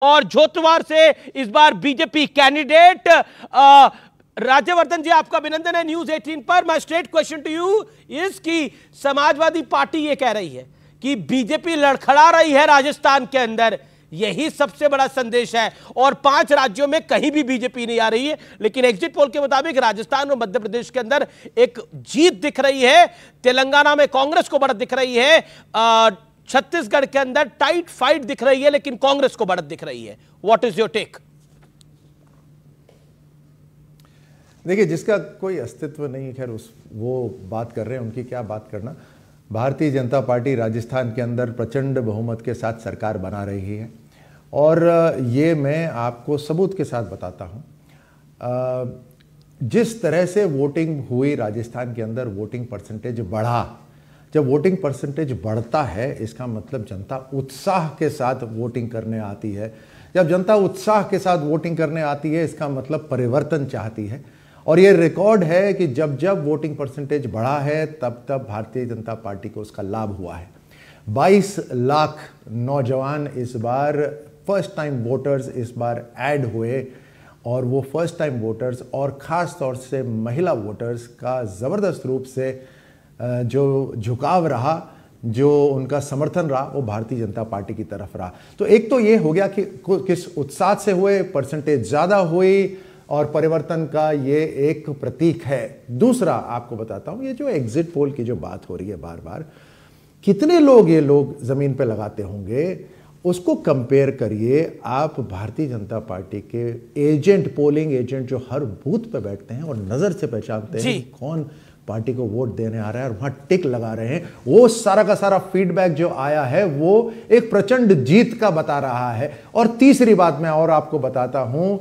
और झोतवार से इस बार बीजेपी कैंडिडेट राज्यवर्धन जी, आपका अभिनंदन है न्यूज 18 पर। My straight question to you is कि समाजवादी पार्टी ये कह रही है कि बीजेपी लड़खड़ा रही है राजस्थान के अंदर, यही सबसे बड़ा संदेश है, और 5 राज्यों में कहीं भी बीजेपी नहीं आ रही है। लेकिन एग्जिट पोल के मुताबिक राजस्थान और मध्य प्रदेश के अंदर एक जीत दिख रही है, तेलंगाना में कांग्रेस को बढ़त दिख रही है, छत्तीसगढ़ के अंदर टाइट फाइट दिख रही है लेकिन कांग्रेस को बढ़त दिख रही है। What is your take? देखिए, जिसका कोई अस्तित्व नहीं, खैर उस वो बात कर रहे हैं, उनकी क्या बात करना। भारतीय जनता पार्टी राजस्थान के अंदर प्रचंड बहुमत के साथ सरकार बना रही है और ये मैं आपको सबूत के साथ बताता हूँ। जिस तरह से वोटिंग हुई राजस्थान के अंदर, वोटिंग परसेंटेज बढ़ा। जब वोटिंग परसेंटेज बढ़ता है इसका मतलब जनता उत्साह के साथ वोटिंग करने आती है। जब जनता उत्साह के साथ वोटिंग करने आती है इसका मतलब परिवर्तन चाहती है। और ये रिकॉर्ड है कि जब जब वोटिंग परसेंटेज बढ़ा है तब तब भारतीय जनता पार्टी को उसका लाभ हुआ है। 22 लाख नौजवान इस बार फर्स्ट टाइम वोटर्स इस बार ऐड हुए और वो फर्स्ट टाइम वोटर्स और ख़ास तौर से महिला वोटर्स का ज़बरदस्त रूप से जो झुकाव रहा, जो उनका समर्थन रहा, वो भारतीय जनता पार्टी की तरफ रहा। तो एक तो ये हो गया कि किस उत्साह से हुए, परसेंटेज ज़्यादा हुई और परिवर्तन का ये एक प्रतीक है। दूसरा आपको बताता हूँ, ये जो एग्जिट पोल की जो बात हो रही है बार बार, कितने लोग ये लोग ज़मीन पे लगाते होंगे, उसको कंपेयर करिए आप भारतीय जनता पार्टी के एजेंट, पोलिंग एजेंट जो हर बूथ पे बैठते हैं और नज़र से पहचानते हैं कौन पार्टी को वोट देने आ रहा है और वहां टिक लगा रहे हैं। वो सारा का सारा फीडबैक जो आया है वो एक प्रचंड जीत का बता रहा है। और तीसरी बात मैं और आपको बताता हूं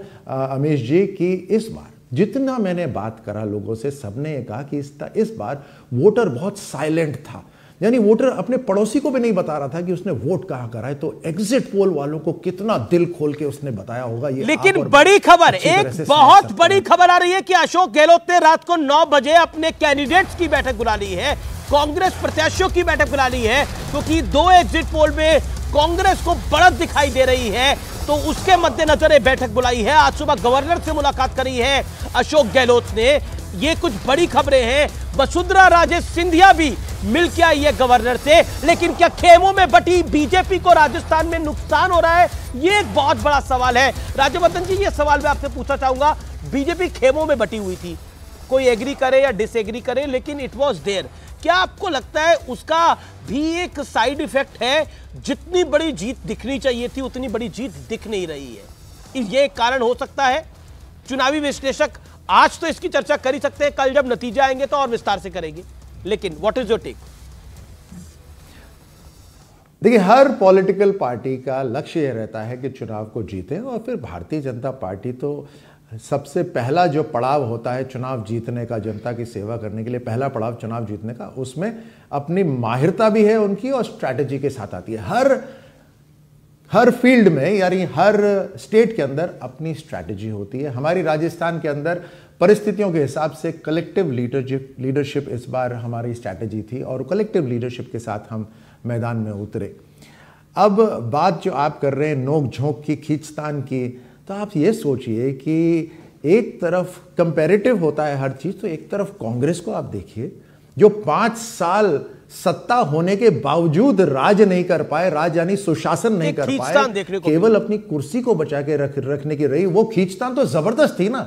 अमीश जी कि इस बार जितना मैंने बात करा लोगों से, सबने ये कहा कि इस बार वोटर बहुत साइलेंट था, यानी वोटर अपने पड़ोसी को भी नहीं बता रहा था कि उसने वोट कहां करा है। तो एग्जिट पोल वालों को कितना दिल खोल के उसने बताया होगा ये। लेकिन बड़ी खबर, एक बहुत बड़ी खबर आ रही है कि अशोक गहलोत ने रात को 9 बजे अपने कैंडिडेट्स की बैठक बुला ली है, कांग्रेस प्रत्याशियों की बैठक बुला ली है, क्योंकि 2 एग्जिट पोल में कांग्रेस को बढ़त दिखाई दे रही है। तो उसके मद्देनजर ये बैठक बुलाई है। आज सुबह गवर्नर से मुलाकात करी है अशोक गहलोत ने। ये कुछ बड़ी खबरें हैं। वसुंधरा राजे सिंधिया भी मिल के आई है गवर्नर से। लेकिन क्या खेमों में बटी बीजेपी को राजस्थान में नुकसान हो रहा है? ये एक बहुत बड़ा सवाल है। राज्यवर्धन जी, ये सवाल मैं आपसे पूछना चाहूंगा। बीजेपी खेमों में बटी हुई थी, कोई एग्री करे या डिसएग्री करे, लेकिन इट वॉज देयर। क्या आपको लगता है उसका भी एक साइड इफेक्ट है? जितनी बड़ी जीत दिखनी चाहिए थी उतनी बड़ी जीत दिख नहीं रही है, ये एक कारण हो सकता है? चुनावी विश्लेषक आज तो इसकी चर्चा कर ही सकते हैं, कल जब नतीजे आएंगे तो और विस्तार से करेंगे, लेकिन व्हाट इज योर टेक? देखिए, हर पॉलिटिकल पार्टी का लक्ष्य यह रहता है कि चुनाव को जीते। और फिर भारतीय जनता पार्टी तो सबसे पहला जो पड़ाव होता है चुनाव जीतने का, जनता की सेवा करने के लिए पहला पड़ाव चुनाव जीतने का, उसमें अपनी माहिरता भी है उनकी और स्ट्रैटेजी के साथ आती है। हर फील्ड में, यानी हर स्टेट के अंदर अपनी स्ट्रैटेजी होती है। हमारी राजस्थान के अंदर परिस्थितियों के हिसाब से कलेक्टिव लीडरशिप इस बार हमारी स्ट्रैटेजी थी और कलेक्टिव लीडरशिप के साथ हम मैदान में उतरे। अब बात जो आप कर रहे हैं नोक झोंक की, खींचतान की, तो आप ये सोचिए कि एक तरफ कंपैरेटिव होता है हर चीज़, तो एक तरफ कांग्रेस को आप देखिए जो 5 साल सत्ता होने के बावजूद राज नहीं कर पाए, राज यानी सुशासन नहीं कर पाए, केवल अपनी कुर्सी को बचा के रखने की रही। वो खींचतान तो जबरदस्त थी ना।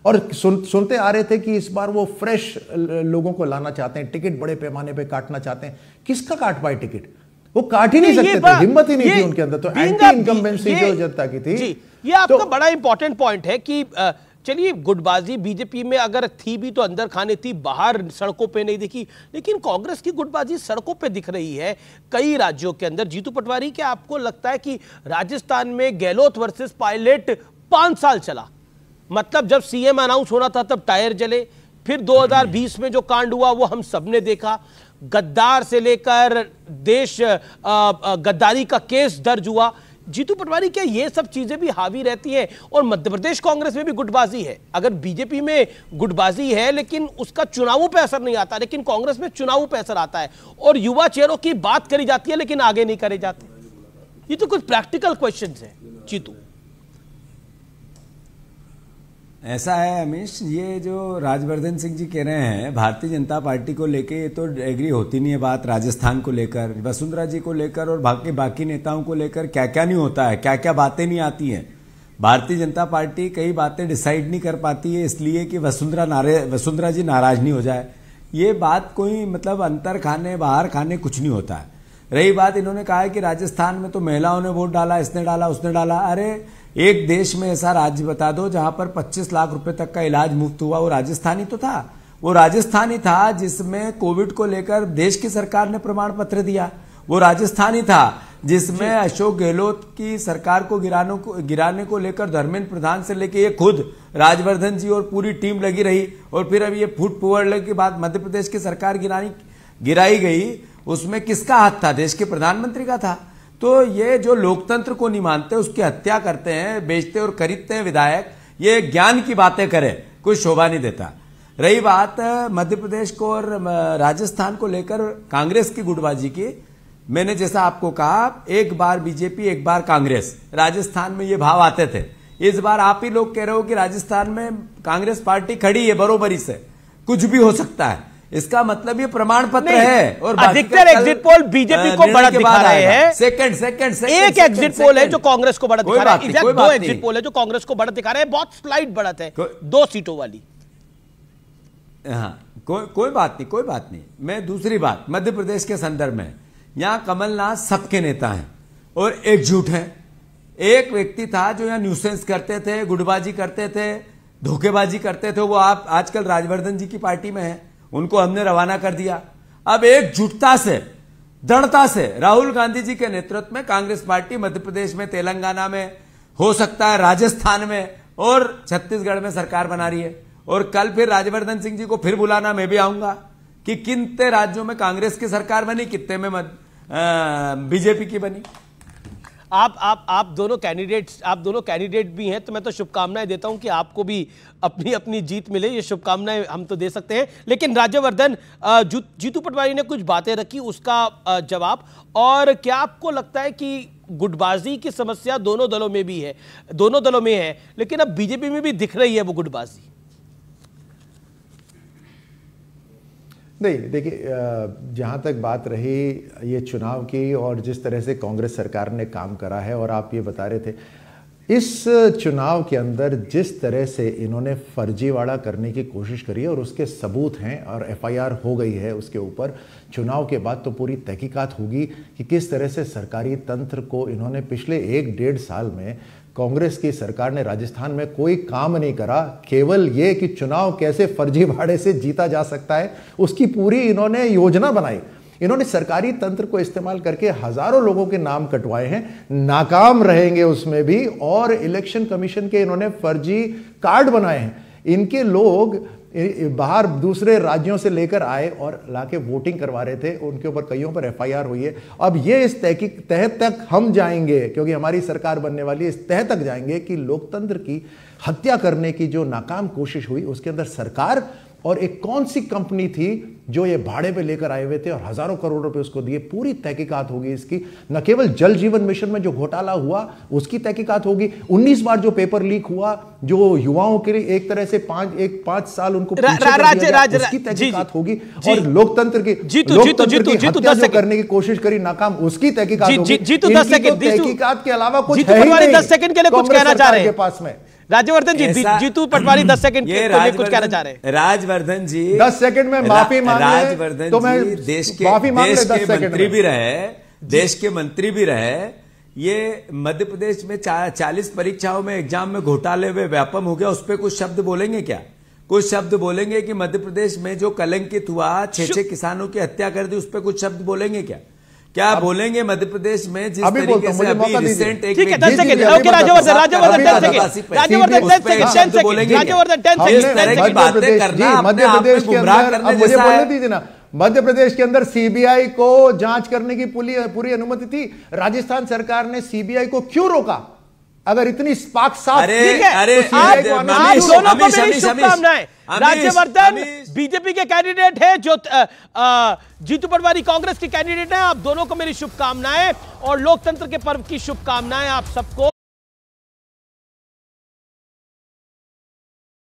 और सुनते आ रहे थे कि इस बार वो फ्रेश लोगों को लाना चाहते हैं, टिकट बड़े पैमाने पे काटना चाहते हैं। किसका काट पाए टिकट? वो काट ही नहीं सकते थे, हिम्मत ही नहीं थी उनके अंदर। तो एंटी इनकम्बेंसी जो जनता की थी। ये आपका बड़ा इंपॉर्टेंट पॉइंट है कि चलिए, गुटबाजी बीजेपी में अगर थी भी तो अंदर खाने थी, बाहर सड़कों पे नहीं दिखी। लेकिन कांग्रेस की गुटबाजी सड़कों पे दिख रही है कई राज्यों के अंदर। जीतू पटवारी, क्या आपको लगता है कि राजस्थान में गहलोत वर्सेस पायलट 5 साल चला? मतलब जब सीएम अनाउंस होना था तब टायर जले, फिर 2020 में जो कांड हुआ वो हम सबने देखा, गद्दार से लेकर देश गद्दारी का केस दर्ज हुआ। जीतू पटवारी, क्या ये सब चीजें भी हावी रहती हैं? और मध्य प्रदेश कांग्रेस में भी गुटबाजी है। अगर बीजेपी में गुटबाजी है लेकिन उसका चुनावों पे असर नहीं आता, लेकिन कांग्रेस में चुनावों पे असर आता है और युवा चेहरों की बात करी जाती है लेकिन आगे नहीं करे जाते। ये तो कुछ प्रैक्टिकल क्वेश्चंस हैं। जीतू? ऐसा है अमीश, ये जो राजवर्धन सिंह जी कह रहे हैं भारतीय जनता पार्टी को लेके, ये तो एग्री होती नहीं है बात। राजस्थान को लेकर, वसुंधरा जी को लेकर और बाकी नेताओं को लेकर क्या क्या नहीं होता है, क्या क्या बातें नहीं आती हैं। भारतीय जनता पार्टी कई बातें डिसाइड नहीं कर पाती है इसलिए कि वसुंधरा जी नाराज नहीं हो जाए। ये बात कोई मतलब अंतर खाने बाहर खाने कुछ नहीं होता है। रही बात, इन्होंने कहा है कि राजस्थान में तो महिलाओं ने वोट डाला, इसने डाला उसने डाला। अरे एक देश में ऐसा राज्य बता दो जहां पर 25 लाख रुपए तक का इलाज मुफ्त हुआ, वो राजस्थान ही तो था। वो राजस्थान ही था जिसमें कोविड को लेकर देश की सरकार ने प्रमाण पत्र दिया। वो राजस्थान ही था जिसमें अशोक गहलोत की सरकार को गिराने को लेकर धर्मेंद्र प्रधान से लेकर ये खुद राजवर्धन जी और पूरी टीम लगी रही। और फिर अब ये फुट पुअर के बाद मध्य प्रदेश की सरकार गिराई गई, उसमें किसका हाथ था? देश के प्रधानमंत्री का था। तो ये जो लोकतंत्र को नहीं मानते, उसकी हत्या करते हैं, बेचते और खरीदते हैं विधायक, ये ज्ञान की बातें करें, कोई शोभा नहीं देता। रही बात मध्य प्रदेश को और राजस्थान को लेकर कांग्रेस की गुटबाजी की, मैंने जैसा आपको कहा, एक बार बीजेपी एक बार कांग्रेस, राजस्थान में ये भाव आते थे। इस बार आप ही लोग कह रहे हो कि राजस्थान में कांग्रेस पार्टी खड़ी है बरोबरी से, कुछ भी हो सकता है। इसका मतलब ये प्रमाण पत्र है। और अधिकतर एग्जिट पोल बीजेपी को बढ़त दिखा रहे हैं। एक एग्जिट पोल है जो कांग्रेस को बढ़त दिखा रहा है। दो एग्जिट पोल है जो कांग्रेस को बढ़त दिखा रहे हैं, बहुत स्लाइड बढ़त है, 2 सीटों वाली। हाँ, कोई बात नहीं। मैं दूसरी बात मध्य प्रदेश के संदर्भ में, यहां कमलनाथ सबके नेता हैं और एकजुट हैं। एक व्यक्ति था जो यहां न्यूसेंस करते थे, गुटबाजी करते थे, धोखेबाजी करते थे, वो आप आजकल राजवर्धन जी की पार्टी में है, उनको हमने रवाना कर दिया। अब एकजुटता से, दृढ़ता से राहुल गांधी जी के नेतृत्व में कांग्रेस पार्टी मध्य प्रदेश में, तेलंगाना में, हो सकता है राजस्थान में और छत्तीसगढ़ में सरकार बना रही है। और कल फिर राजवर्धन सिंह जी को फिर बुलाना, मैं भी आऊंगा कि कितने राज्यों में कांग्रेस की सरकार बनी, कितने में बीजेपी की बनी। आप दोनों कैंडिडेट भी हैं, तो मैं तो शुभकामनाएं देता हूं कि आपको भी अपनी अपनी जीत मिले, ये शुभकामनाएं हम तो दे सकते हैं। लेकिन राज्यवर्धन, जीतू पटवारी ने कुछ बातें रखी, उसका जवाब। और क्या आपको लगता है कि गुटबाजी की समस्या दोनों दलों में है, लेकिन अब बीजेपी में भी दिख रही है वो गुटबाजी? नहीं, देखिए, जहाँ तक बात रही ये चुनाव की और जिस तरह से कांग्रेस सरकार ने काम करा है, और आप ये बता रहे थे, इस चुनाव के अंदर जिस तरह से इन्होंने फर्जीवाड़ा करने की कोशिश करी है और उसके सबूत हैं और एफआईआर हो गई है उसके ऊपर, चुनाव के बाद तो पूरी तहकीकात होगी कि किस तरह से सरकारी तंत्र को इन्होंने पिछले 1-1.5 साल में, कांग्रेस की सरकार ने राजस्थान में कोई काम नहीं करा, केवल ये कि चुनाव कैसे फर्जीवाड़े से जीता जा सकता है उसकी पूरी इन्होंने योजना बनाई। इन्होंने सरकारी तंत्र को इस्तेमाल करके हजारों लोगों के नाम कटवाए हैं, नाकाम रहेंगे उसमें भी। और इलेक्शन कमीशन के इन्होंने फर्जी कार्ड बनाए हैं। इनके लोग बाहर दूसरे राज्यों से लेकर आए और लाके वोटिंग करवा रहे थे, उनके ऊपर कईयों पर एफआईआर हुई है। अब ये इस तह तक हम जाएंगे, क्योंकि हमारी सरकार बनने वाली है, इस तह तक जाएंगे कि लोकतंत्र की हत्या करने की जो नाकाम कोशिश हुई उसके अंदर सरकार और एक कौन सी कंपनी थी जो ये भाड़े पे लेकर आए हुए थे और हजारों करोड़ रुपए उसको दिए, पूरी तहकीकात होगी इसकी। न केवल जल जीवन मिशन में जो घोटाला हुआ उसकी तहकीकात होगी, 19 बार जो पेपर लीक हुआ, जो युवाओं के लिए एक तरह से 5 साल उनको उसकी तहकीकात होगी, और लोकतंत्र की हत्या जो करने की कोशिश करी नाकाम, उसकी तहकीकात होगी। तहकीकात के अलावा कुछ है ही नहीं 10 सेकंड के लिए कुछ कहना चाह रहे हैं पास में। राज्यवर्धन जी, जीतू पटवारी 10 सेकंड के लिए कुछ कहना चाह रहे हैं। राजवर्धन जी 10 सेकंड में माफी मांग ले, राजवर्धन तो मैं देश के मंत्री भी रहे, देश के मंत्री भी रहे। ये मध्य प्रदेश में 40 परीक्षाओं में एग्जाम में घोटाले हुए व्यापम हो गया, उस पर कुछ शब्द बोलेंगे क्या? कुछ शब्द बोलेंगे कि मध्य प्रदेश में जो कलंकित हुआ, 6 किसानों की हत्या कर दी, उस पर कुछ शब्द बोलेंगे क्या? क्या बोलेंगे मध्य प्रदेश में जिस तरीके से अभी रिसेंट एक, ठीक है, 10 second, okay, Rajyavardhan 10 second, Rajyavardhan 10 second, Rajyavardhan 10 second. Madhya Pradesh के अंदर, अब मुझे बोलने दीजिए ना, मध्य प्रदेश के अंदर सीबीआई को जांच करने की पूरी अनुमति थी। राजस्थान सरकार ने सीबीआई को क्यों रोका? अगर इतनी स्पार्क साफ, ठीक है, आप दोनों को मेरी शुभकामनाएं। राज्यवर्धन बीजेपी के कैंडिडेट है, जो जीतू पटवारी कांग्रेस के कैंडिडेट है। आप दोनों को मेरी शुभकामनाएं और लोकतंत्र के पर्व की शुभकामनाएं आप सबको।